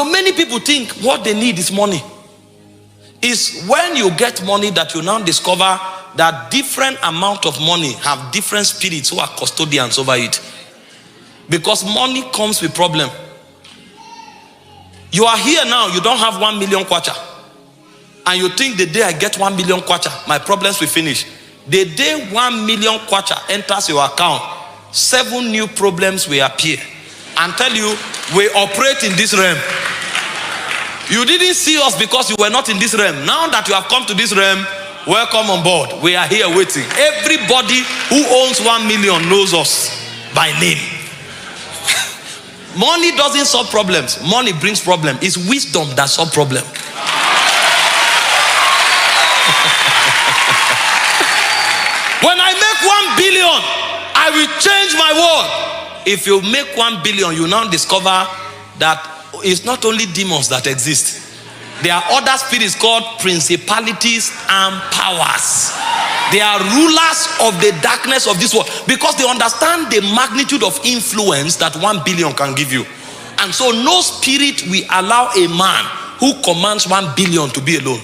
many people think what they need is money. It's when you get money that you now discover that different amount of money have different spirits who are custodians over it. Because money comes with problem. You are here now, you don't have 1 million kwacha. And you think the day I get 1 million kwacha, my problems will finish. The day 1 million kwacha enters your account, 7 new problems will appear. And tell you, we operate in this realm. You didn't see us because you were not in this realm. Now that you have come to this realm, welcome on board. We are here waiting. Everybody who owns 1 million knows us by name. Money doesn't solve problems. Money brings problems. It's wisdom that solves problems. When I make 1 billion, I will change my world. If you make 1 billion, you now discover that it's not only demons that exist. There are other spirits called principalities and powers. They are rulers of the darkness of this world because they understand the magnitude of influence that 1 billion can give you. And so no spirit will allow a man who commands 1 billion to be alone.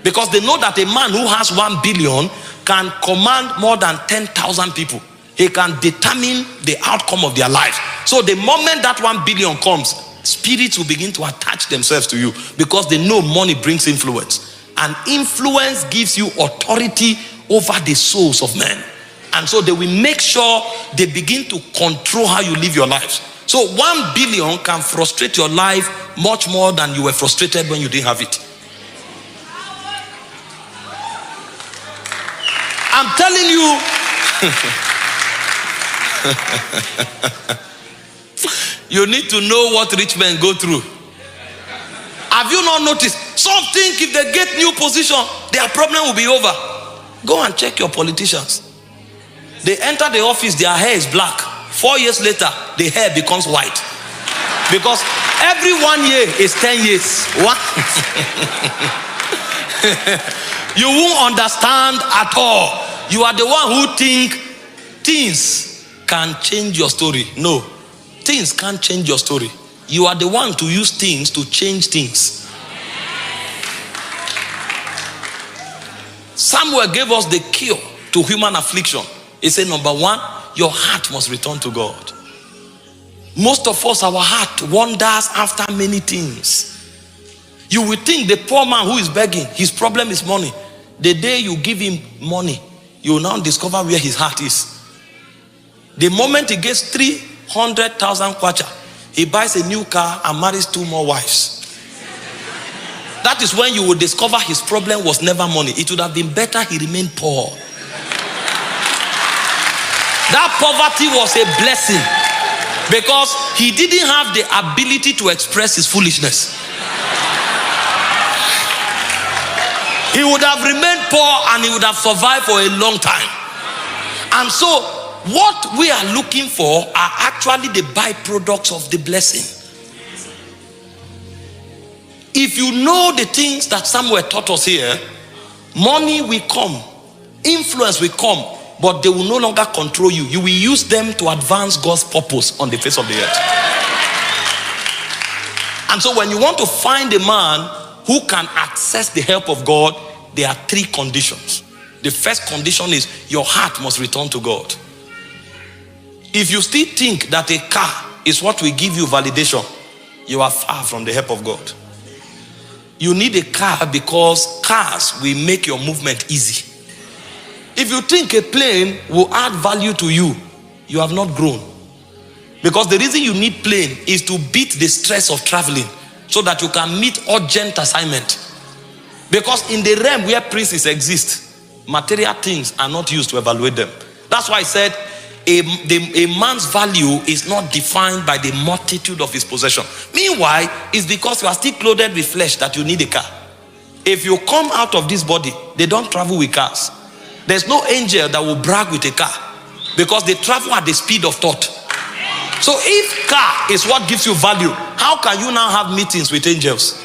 Because they know that a man who has 1 billion can command more than 10,000 people. He can determine the outcome of their lives. So the moment that 1 billion comes, spirits will begin to attach themselves to you because they know money brings influence. And influence gives you authority over the souls of men. And so they will make sure they begin to control how you live your lives. So 1 billion can frustrate your life much more than you were frustrated when you didn't have it. I'm telling you. You need to know what rich men go through. Have you not noticed? Some think if they get new position, their problem will be over. Go and check your politicians. They enter the office, their hair is black. 4 years later, the hair becomes white. Because every 1 year is 10 years. What? You won't understand at all. You are the one who think things can change your story. No. Things can't change your story. You are the one to use things to change things. Samuel gave us the cure to human affliction. He said, number 1, your heart must return to God. Most of us, our heart wanders after many things. You will think the poor man who is begging, his problem is money. The day you give him money, you will now discover where his heart is. The moment he gets 300,000 kwacha, he buys a new car and marries 2 more wives. That is when you will discover his problem was never money. It would have been better he remained poor. That poverty was a blessing because he didn't have the ability to express his foolishness. He would have remained poor and he would have survived for a long time. And so what we are looking for are actually the byproducts of the blessing. If you know the things that Samuel taught us here, money will come, influence will come, but they will no longer control you. You will use them to advance God's purpose on the face of the earth. And so when you want to find a man who can access the help of God, there are 3 conditions. The first condition is your heart must return to God. If you still think that a car is what will give you validation, you are far from the help of God. You need a car because cars will make your movement easy. If you think a plane will add value to you, you have not grown. Because the reason you need plane is to beat the stress of traveling so that you can meet urgent assignment. Because in the realm where princes exist, material things are not used to evaluate them. That's why I said a man's value is not defined by the multitude of his possession. Meanwhile, it's because you are still clothed with flesh that you need a car. If you come out of this body, they don't travel with cars. There's no angel that will brag with a car because they travel at the speed of thought. So if car is what gives you value, how can you now have meetings with angels?